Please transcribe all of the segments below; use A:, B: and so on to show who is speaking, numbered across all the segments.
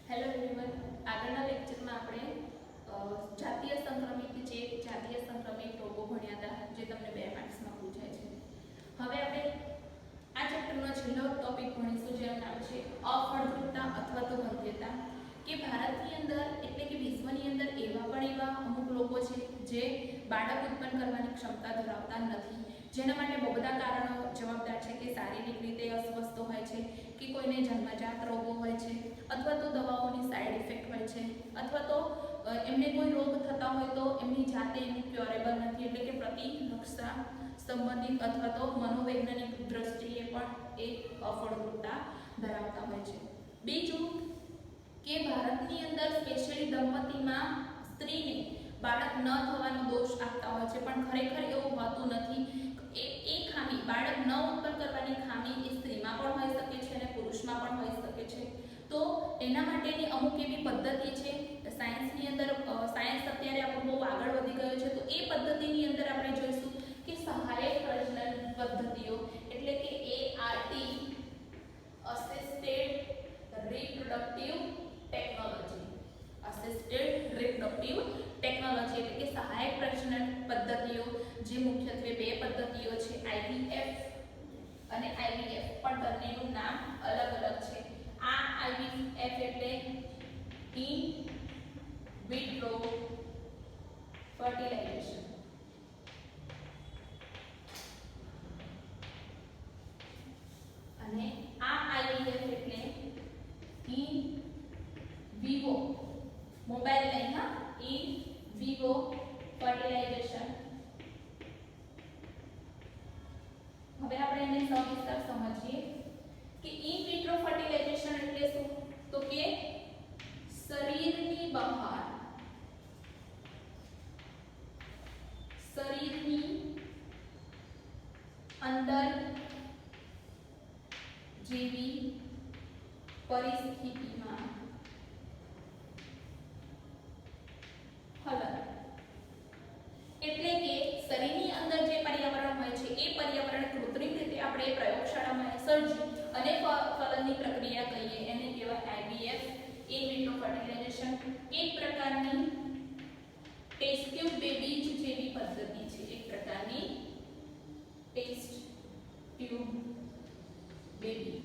A: Hello everyone, આગળના લેક્ચરમાં આપણે જાતીય સંક્રમિત રોગો ભણ્યા હતા, જે તમને 2 માર્ક્સમાં પૂછાય છે. હવે આપણે આ ચેપ્ટરનો છેલ્લો ટોપિક ભણીશું, જેનું નામ છે અફળદ્રુપતા અથવા તો વંધ્યતા. કે ભારતની અંદર એટલે કે વિશ્વની અંદર એવા અમુક લોકો છે જે બાળક ઉત્પન્ન કરવાની ક્ષમતા ધરાવતા નથી, જેના માટે બહુ બધા કારણો જવાબદાર છે. કે શારીરિક રીતે અસ્વસ્થ હોય છે, કે કોઈને જન્મજાત રોગો હોય છે, અથવા તો દવાઓની સાઈડ ઇફેક્ટ હોય છે, અથવા તો એમને કોઈ રોગ થતા હોય તો એમની જાતે એનું ક્યોરેબલ નથી, એટલે કે પ્રતિરક્ષા સંબંધિત અથવા તો મનોવૈજ્ઞાનિક દ્રષ્ટિએ પણ એ અફળદ્રુપતા ધરાવતા હોય છે. બીજું કે ભારતની અંદર સ્પેશિયલી દંપતીમાં સ્ત્રીને બાળક ન થવાનો દોષ આપતા હોય છે, પણ ખરેખર એવું હોતું નથી. એ ખામી, બાળક ન ઉત્પન્ન કરવાની ખામી એ સ્ત્રીમાં પણ હોઈ શકે છે અને પુરુષમાં પણ હોઈ શકે છે. તો એના માટેની અમુક એવી પદ્ધતિ છે સાયન્સની અંદર. સાયન્સ અત્યારે આપણું બહુ આગળ વધી ગયો છે, તો એ પદ્ધતિની અંદર આપણે જોઈશું કે સહાયક પ્રજનન પદ્ધતિઓ, એટલે કે ART, assisted reproductive technology. Assisted reproductive technology એટલે કે સહાયક પ્રજનન પદ્ધતિઓ, જે મુખ્યત્વે 2 પદ્ધતિઓ છે, IVF અને IVF, પણ બંનેનું નામ અલગ અલગ છે. આ IVF એટલે ઇન વિટ્રો ફર્ટિલાઇઝેશન, અને આ IVF એટલે ઇન વિવો, મોબાઈલ નહીં હા, ઇન વિવો ફર્ટિલાઇઝેશન. હવે આપણે એને સવિસ્તાર સમજીએ કે ઇન વિટ્રો ફર્ટિલાઇઝેશન એટલે શું. તો કે શરીરની બહાર, શરીરની અંદર જેવી પરિસ્થિતિમાં ફલન, એટલે કે શરીરની અંદર જે પર્યાવરણ હોય છે એ પર્યાવરણ કૃત્રિમ રીતે આપણે પ્રયોગશાળામાં સર્જી અને ફલનની પ્રક્રિયા કહીએ, એને કહેવાય IVF, ઇન વિટ્રો ફર્ટિલાઇઝેશન. એક પ્રકારની ટેસ્ટ ટ્યુબ બેબી જેવી પદ્ધતિ છે, એક પ્રકારની ટેસ્ટ ટ્યુબ બેબી.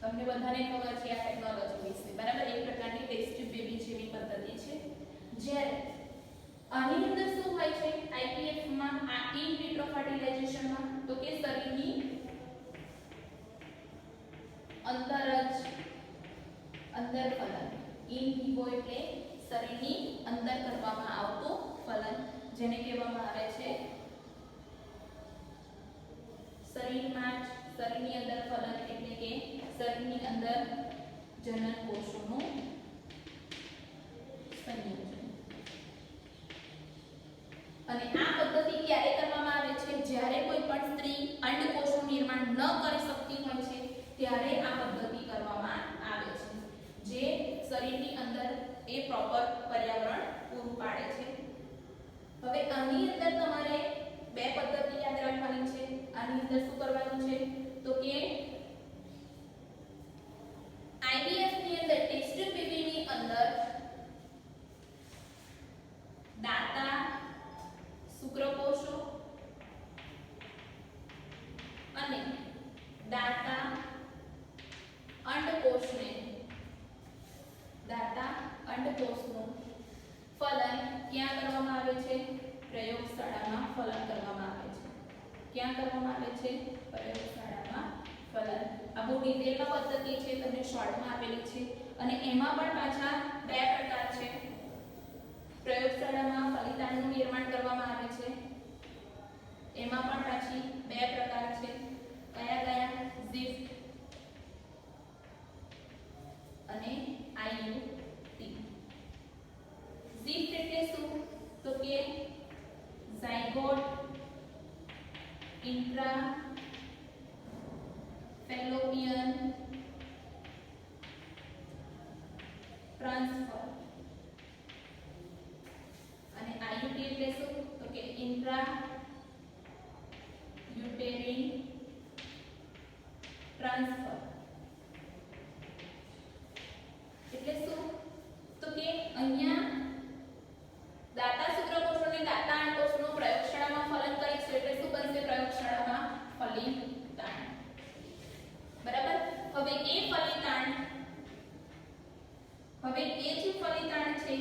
A: તમને બધાને ખબર છે આ ટેકનોલોજી વિશે, બરાબર? એક પ્રકારની ટેસ્ટ ટ્યુબ બેબી જેવી પદ્ધતિ છે. જ્યારે આની અંદર શું હોય છે IVF માં, આ ઇન વિટ્રો ફર્ટિલાઇઝેશન માં, તો કે શરીરની અંદર ફલન. ઇન વિવો એટલે શરીરની અંદર કરવામાં આવતું ફલન, જેને કહેવામાં આવે છે શરીરની અંદર ફલન, એટલે કે શરીરની અંદર જનન કોષોનું સંયોજન. અને આ પદ્ધતિ ક્યારે કરવામાં આવે છે? જ્યારે કોઈ પણ સ્ત્રી અંડકોષનું નિર્માણ ન કરી શકતી હોય છે, ત્યારે આ પદ્ધતિ કરવામાં આવે છે, જે શરીરની અંદર એ પ્રોપર પર્યાવરણ પૂરું પાડે છે. હવે આની અંદર તમારે 2 પદ્ધતિ યાદ રાખવાની છે. આની અંદર શું કરવાનું છે? તો કે IVF ની અંદર ટેસ્ટ ટ્યુબ બેબીની અંદર દાતા શુક્રકોષો અને દાતા અંડકોષનું ફલન ક્યાં કરવામાં આવે છે? પ્રયોગશાળામાં ફલન કરવામાં આવે છે. ક્યાં કરવામાં આવે છે? પ્રયોગશાળામાં ફલન. આ બહુ ડિટેલમાં પદ્ધતિ છે, તમને શોર્ટમાં આપેલી છે. અને એમાં પણ પાછા 2 પ્રકાર છે. પ્રયોગશાળામાં ફલિતાંડનું નિર્માણ કરવામાં આવે છે, એમાં પણ પાછી 2 પ્રકાર છે. કયા? ઝિફ્ટ અને IUT. ઝિફ્ટ એટલે શું? તો કે ઝાયગોટ ઇન્ટ્રા ફેલોપિયન ટ્રાન્સફર. અને IUT એટલે શું? તો કે ઇન્ટ્રા યુટેરિન ટ્રાન્સફર. હવે એ ફલિતાંડ હવે એ જે ફલિતાંડ છે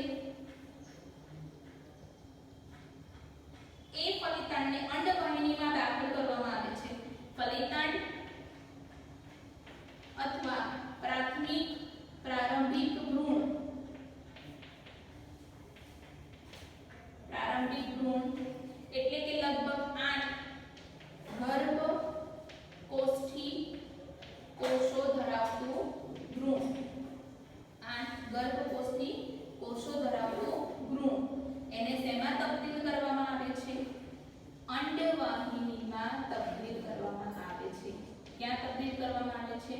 A: એ ફલિતાંડને અંડવાહિનીમાં દાખલ કરવામાં આવે છે. ફલિતાંડ અથવા પ્રારંભિક ભ્રૂણ એટલે કે લગભગ 8 ગર્ભ કોષ્ઠી કોષો ધરાવતું ભ્રૂણ, 8 ગર્ભ કોષ્ઠી કોષો ધરાવતું ભ્રૂણ એને શેમાં તબદીલ કરવામાં આવે છે? અંડવાહિનીમાં તબદીલ કરવામાં આવે છે. ક્યાં તબદીલ કરવામાં આવે છે?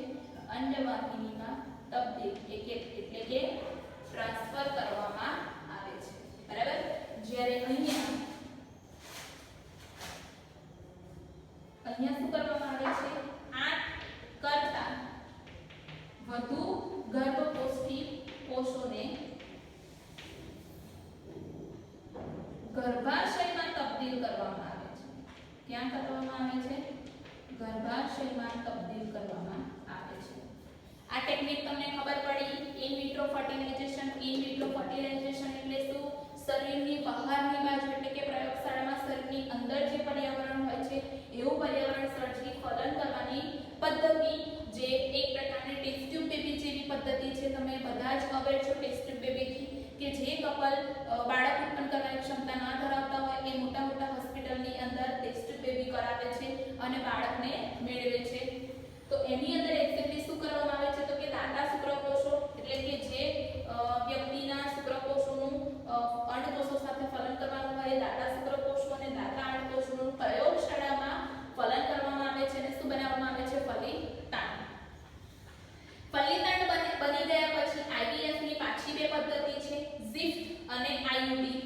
A: અંડવાહિનીમાં તબદીલ એટલે કે ટ્રાન્સફર કરવામાં આવે છે. બરાબર. જ્યારે અહીંયા શું કરવામાં આવે છે? 8 કરતા વધુ ગર્ભકોષ્ઠી કોષોને ગર્ભાશયમાં તબદીલ કરવામાં આવે છે. ક્યાં કરવામાં આવે છે? ગર્ભાશયમાં તબદીલ કરવામાં આવે છે. આ ટેકનિક તમને ખબર પડી. In vitro fertilisation. In vitro fertilisation એટલે શું? શરીરની બહારની બાજુ એટલે કે પ્રયોગશાળામાં શરીરની અંદર જે પર્યાવરણ હોય છે એવું પર્યાવરણ સર્જી ફલન કરવાની પદ્ધતિ, જે એક પ્રકારની ટેસ્ટ ટ્યુબ બેબી જેવી પદ્ધતિ છે. તમે બધા જ અવેર છો ટેસ્ટ ટ્યુબ બેબીથી, કે જે કપલ બાળક ઉત્પન્ન કરવાની ક્ષમતા ના ધરાવતા હોય એ મોટા મોટા હોસ્પિટલની અંદર ટેસ્ટ ટ્યુબ બેબી કરાવે છે અને બાળકને મેળવે છે. તો એની અંદર એક્ઝેક્ટલી શું કરવામાં આવે છે? તો કે દાતા શુક્રકોષો એટલે કે જે વ્યક્તિના શુક્રકોષોનું અંડકોષો સાથે ફલન કરવાનું હોય, દાતા શુક્રકોષો અને દાતા અંડકોષોનું પ્રયોગશાળામાં ફલન કરવામાં આવે છે અને શું બનાવવામાં આવે છે? ફલિતાંડ. ફલિતાંડ બની ગયા પછી આઈવીએફ ની પાછી બે પદ્ધતિ છે, ઝિફ્ટ અને આઈયુડી.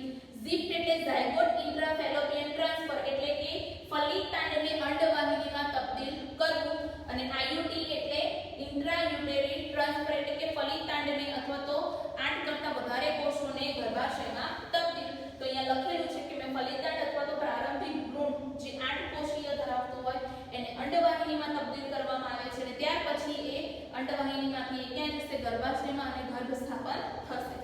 A: ઝિફ્ટ એટલે ઝાયગોટ ઇન્ટ્રાફેલોપિયન ટ્રાન્સફર એટલે કે ફલિતાંડને અંડવાહિનીમાં તબદીલ કરવું, અને આઈયુડી એટલે ઇન્ટ્રાયુટેરિન ટ્રાન્સફર એટલે કે ફલિતાંડને અથવા તો 8 કરતા વધારે કોષોને ગર્ભાશયમાં તબદીલ. તો અહીંયા લખેલું છે કે મેં ફલિતાંડ અથવા તો પ્રારંભિક ભ્રૂણ જે 8 કોષીય ધરાવતું હોય એને અંડવાહિનીમાં તબદીલ કરવામાં આવે છે અને ત્યાર પછી એ અંડવાહિનીમાંથી ક્યાં જશે? ગર્ભાશયમાં અને ગર્ભ સ્થાપન થશે.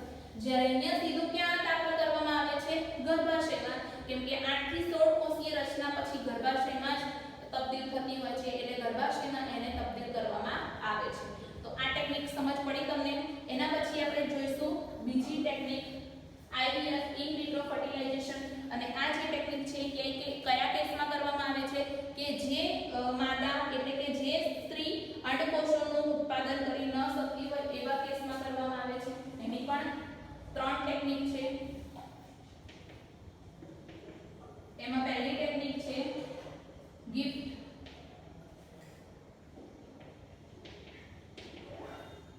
A: જ્યારે અહીંયા સીધું ક્યાં દાખલ કરવામાં આવે છે? ગર્ભાશયમાં, કેમ કે 8 થી 16 કોષીય રચના પછી ગર્ભાશયમાં જ તબદીલ થતી હોય છે એટલે ગર્ભાશયમાં એને તબદીલ કરવામાં આવે છે. તો આ ટેકનિક સમજ પડી તમને. એના પછી આપણે જોઈશું બીજી technique IVF in vitro fertilisation. અને આ જે ટેકનિક છે કે કયા કેસમાં કરવામાં આવે છે? કે જે માદા એટલે કે જે સ્ત્રી અંડકોષોનું ઉત્પાદન કરી ન શકતી હોય એવા કેસમાં કરવામાં આવે છે. એની પણ 3 ટેકનિક છે. એમાં પહેલી ટેકનિક છે ગિફ્ટ.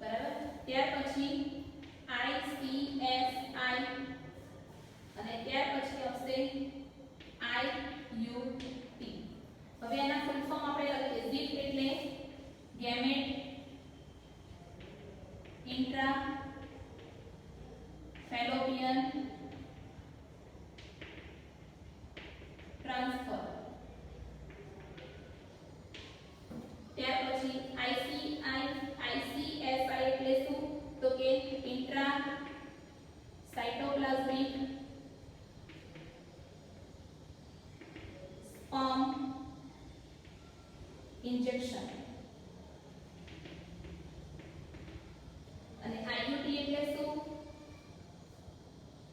A: બરાબર. ત્યાર પછી ICSI અને ત્યાર પછી આવશે IUT. હવે એના ફૂલ ફોર્મ આપણે લખીએ. ગિફ્ટ એટલે ગેમેટ ઇન્ટ્રા ફેલોપિયન ટ્રાન્સફર. ત્યાર પછી ICSI એટલે શું? તો કે ઇન્ટ્રા સાયટોપ્લાઝમિક સ્પર્મ ઇન્જેક્શન. અને IUT એટલે શું?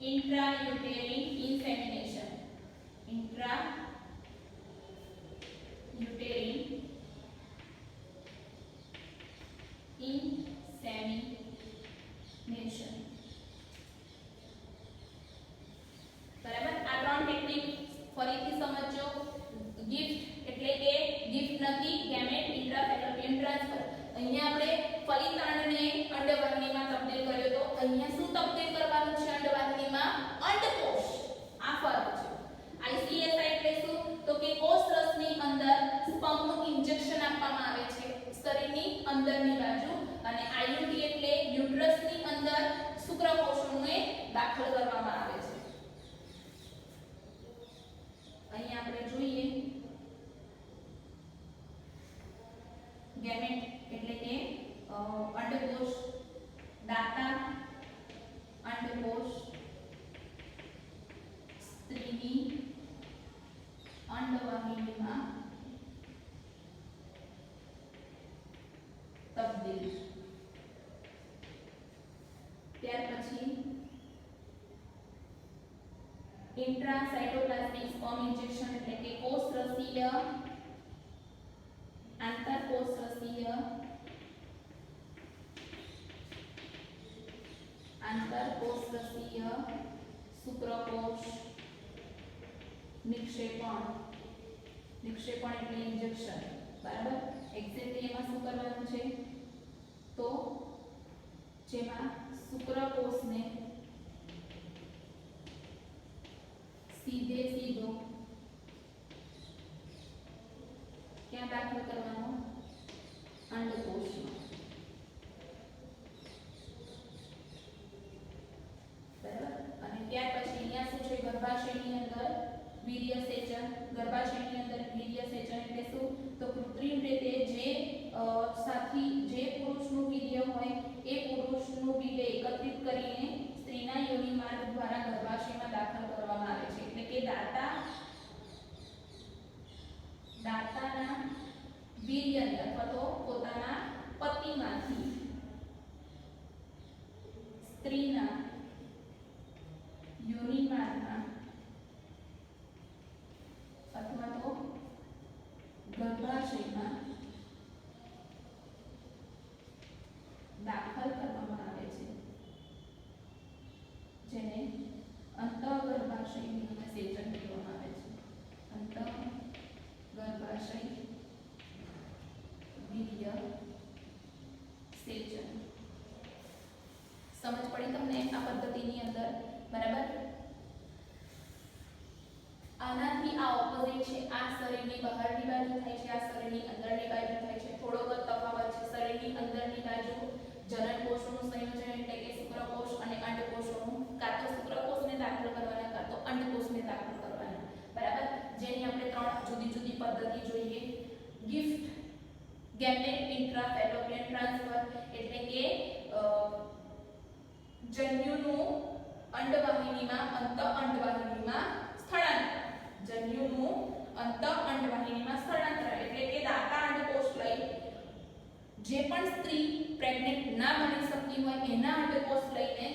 A: ઇન્ટ્રાયુટેરિન ઇન્સેમિનેશન. ઇન્ટ્રાયુટેરિન ઇન્સેમિનેશન. બરાબર. આ 3 ટેકનિક ફરીથી સમજો. ગિફ્ટ એટલે કે ગિફ્ટ નથી, ગેમેટ ઇન્ટ્રાફેલોપિયન ટ્રાન્સફર. અહીંયા આપણે ફલિતાંડને અંડવાહિનીમાં તબદીલ કર્યો તો અહીંયા શું તબદીલ કરવાનું છે? અંડવાહિનીમાં અંડકોષ. આ ફરક છે. ICSI એટલે શું? તો કે કોષરસની અંદર સ્પર્મનું ઇન્જેક્શન આપવામાં આવે છે શરીરની અંદરની બાજુ, અને IUD એટલે યુટ્રસની અંદર શુક્રકોષોને દાખલ કરવામાં આવે છે. અહીં આપણે જોઈએ ગેમેટ એટલે કે અંડકોષ, દાતા, અંડકોષ, સ્ત્રીની અંડવાહિનીમાં તબદીલ. ત્યાર પછી ઇન્ટ્રાસાઇટોપ્લાઝમિક સ્પર્મ ઇન્જેક્શન એટલે કે કોષરસીય, આંતરકોષરસીય, આંતરકોષરસીય શુક્રકોષ નિક્ષેપણ. નિક્ષેપણ એટલે ઇન્જેક્શન, બરાબર. એક્ઝેક્ટલી એમાં શું કરવાનું છે તો જેમાં શુક્રકોષને સીધો ક્યાં દાખલ કરવાનો? અંડકોષમાં, બરાબર. અને ત્યાર પછી અહીંયા શું છે? ગર્ભાશયની અંદર વીર્યસેચન. ગર્ભાશયની અંદર વીર્યસેચન એટલે શું? તો કૃત્રિમ રીતે જે જે પુરુષનું વીર્ય હોય એ પુરુષનું વીર્ય એકત્રિત કરીને સ્ત્રીના યોનિ માર્ગ દ્વારા ગર્ભાશયમાં દાખલ કરવામાં આવે છે. એટલે કે દાતાના વીર્યને અથવા તો પોતાના પતિમાંથી સ્ત્રીના યોનિ માર્ગમાં અથવા તો ગર્ભાશયમાં દાખલ કરવામાં આવે છે, જેને અંતઃગર્ભાશય વીર્યસેચન કહેવામાં આવે છે. અંતઃગર્ભાશય વીર્યસેચન. સમજ પડી તમને આ પદ્ધતિની અંદર? બરાબર. આનાથી આ ઓપોઝિટ છે. આ શરીરની બહારની બાજુ થાય છે, આ શરીરની અંદરની બાજુ થાય છે. થોડોક તફાવત છે. શરીરની અંદરની બાજુ જનનકોષોનું સંયોજન એટલે કે શુક્રકોષ અને અંડકોષોનું, કાં તો શુક્રકોષને દાખલ કરવાના કાં તો અંડકોષને દાખલ કરવાના, બરાબર. જેની આપણે 3 જુદી જુદી પદ્ધતિ જોઈએ. ગિફ્ટ ગેમેટ ઇન્ટ્રાફેલોપિયન ટ્રાન્સફર એટલે કે જન્યુનું અંડવાહિનીમાં અંતઃઅંડવાહિનીમાં સ્થળાંતર. જન્યુનું અંતઃઅંડવાહિનીમાં સ્થળાંતર એટલે કે દાતા અંડકોષ લઈ જે પણ સ્ત્રી પ્રેગ્નેન્ટ ના બની શકતી હોય એના અંડકોષ લઈને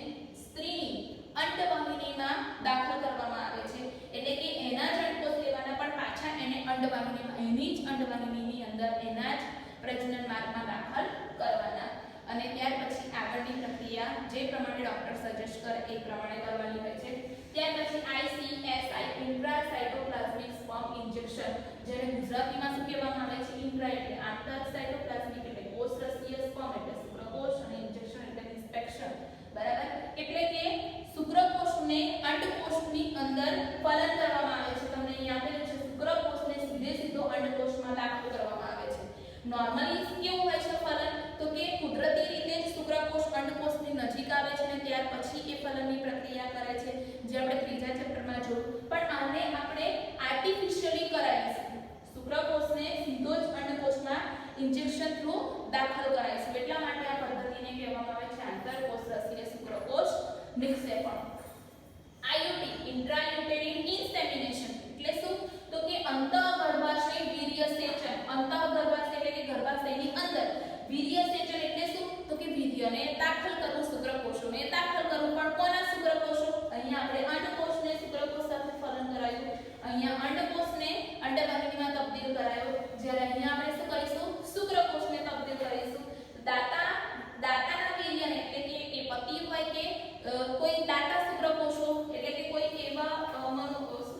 A: સ્ત્રીની અંડવાહિનીમાં દાખલ કરવામાં આવે છે. એટલે કે એના જ અંડકોષ લેવાના પણ પાછા એને અંડવાહિનીમાં, એની જ અંડવાહિનીની અંદર એના જ પ્રજનન માર્ગમાં દાખલ કરવાના. અને ત્યાર પછી આગળની પ્રક્રિયા જે પ્રમાણે ડોક્ટર સજેસ્ટ કરે એ પ્રમાણે કરવાની હોય છે. ત્યાર પછી ICSI ઇન્ટ્રાસાઇટોપ્લાઝમિક સ્પર્મ ઇન્જેક્શન, જેને ગુજરાતીમાં શું કહેવામાં આવે છે? ઇન્ટ્રા એટલે આંતરસાઇટોપ્લાઝમિક એટલે કોષરસીય, સ્પર્મ એટલે શુક્રકોષ અને ઇન્જેક્શન એટલે ઇન્સ્પેક્શન, બરાબર. એટલે કે શુક્રકોષને અંડકોષની અંદર ફલન કરવામાં આવે છે. તમને અહીં આપેલું છે શુક્રકોષને સીધો અંડકોષમાં દાખલ કરવામાં આવે છે. નોર્મલી કેવું હોય છે ફલન? તો કે કુદરતી રીતે જ શુક્રકોષ અંડકોષની નજીક આવે છે અને ત્યાર પછી એ ફલનની પ્રક્રિયા કરે છે, જે આપણે ત્રીજા ચેપ્ટરમાં જોયું. પણ આને આપણે આર્ટિફિશિયલી કરાવીશું. શુક્રકોષને સીધો જ અંડકોષમાં ઇન્જેક્શન થ્રુ દાખલ કરાવીશું. એટલા માટે આ પદ્ધતિને કહેવામાં આવે છે આંતરકોષરસીય શુક્રકોષ નિક્ષેપણ. IUT ઇન્ટ્રાયુટેરિન ઇન્સેમિનેશન એટલે શું? તો કે અંતઃગર્ભાશય વીર્યસેચન. અંતઃગર્ભાશય એટલે કે ગર્ભાશયની અંદર. વીર્યસેચન એટલે શું? તો કે વીર્યને દાખલ કરવું, શુક્રકોષોને દાખલ કરવું. પણ કોના શુક્રકોષો? અહીંયા આપણે અંડકોષને શુક્રકોષ સાથે ફલન કરાયું, અહીંયા અંડકોષને અંડવાહિનીમાં તબદીલ કરાયો. જ્યારે અહીંયા આપણે શું કરીશું? શુક્રકોષને તબદીલ કરીશું. દાતાના વીર્યને એટલે કે એ પતિ હોય કે કોઈ દાતા શુક્રકોષો એટલે કે કોઈ એવા શું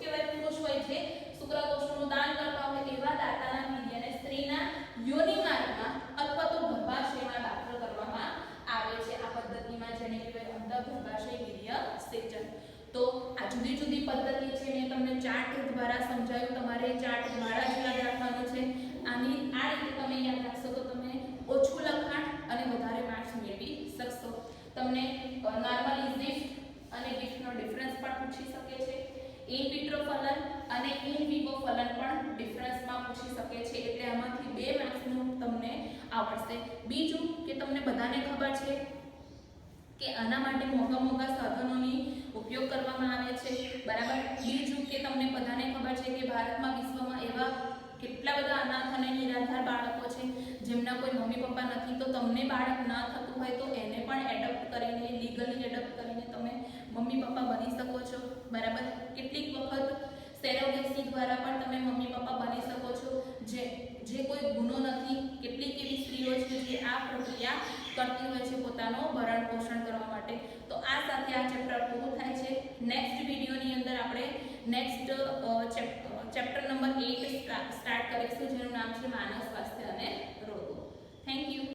A: કહેવાય પુરુષ હોય જે શુક્રકોષોનું દાન કરતા હોય એવા દાતાના વીર્યને સ્ત્રીના યોનિ માર્ગમાં અથવા તો ગર્ભાશયમાં દાખલ કરવામાં આવે છે. આ પદ્ધતિમાં જેને કહેવાય અંતઃગર્ભાશય વીર્યસેચન. તો આ જુદી જુદી પદ્ધતિ છે. મેં તમને ચાર્ટ દ્વારા સમજાવ્યું. તમારે ચાર્ટ દ્વારા જ યાદ રાખવાનું છે. આની આ રીતે તમે યાદ રાખશો તો તમે ઓછું લખાણ અને વધારે માર્ક્સ મેળવી શકશો. તમને નોર્મલી ગિફ્ટ અને ગિફ્ટનો ડિફરન્સ પણ પૂછી શકે છે. ઇન વિટ્રો ફલન અને ઇન વિવો ફલન પણ ડિફરન્સમાં પૂછી શકે છે. એટલે આમાંથી 2 માર્ક્સનું તમને તમને આવડશે. બીજું કે તમને બધાને ખબર છે કે આના માટે મોંઘા સાધનોની ઉપયોગ કરવામાં આવે છે, બરાબર. બીજું કે તમને બધાને ખબર છે કે ભારતમાં વિશ્વમાં એવા કેટલા બધા અનાથ અને નિરાધાર બાળકો છે જેમના કોઈ મમ્મી પપ્પા નથી. તો તમને બાળક ના થતું હોય તો એને પણ એડોપ્ટ કરીને, લીગલી એડોપ્ટ કરીને તમે મમ્મી પપ્પા બની શકો છો, બરાબર. કેટલીક વખત સેરોગેસી દ્વારા પણ તમે મમ્મી પપ્પા બની શકો છો, જે કોઈ ગુનો નથી. કેટલીક એવી સ્ત્રીઓ છે જે આ પ્રક્રિયા કરતી હોય છે પોતાનો ભરણ પોષણ કરવા માટે. તો આ સાથે આ ચેપ્ટર પૂરું થાય છે. નેક્સ્ટ વિડીયોની અંદર આપણે નેક્સ્ટ ચેપ્ટર નંબર 8 સ્ટાર્ટ કરીશું, જેનું નામ છે માનવ સ્વાસ્થ્ય અને રોગો. Thank you.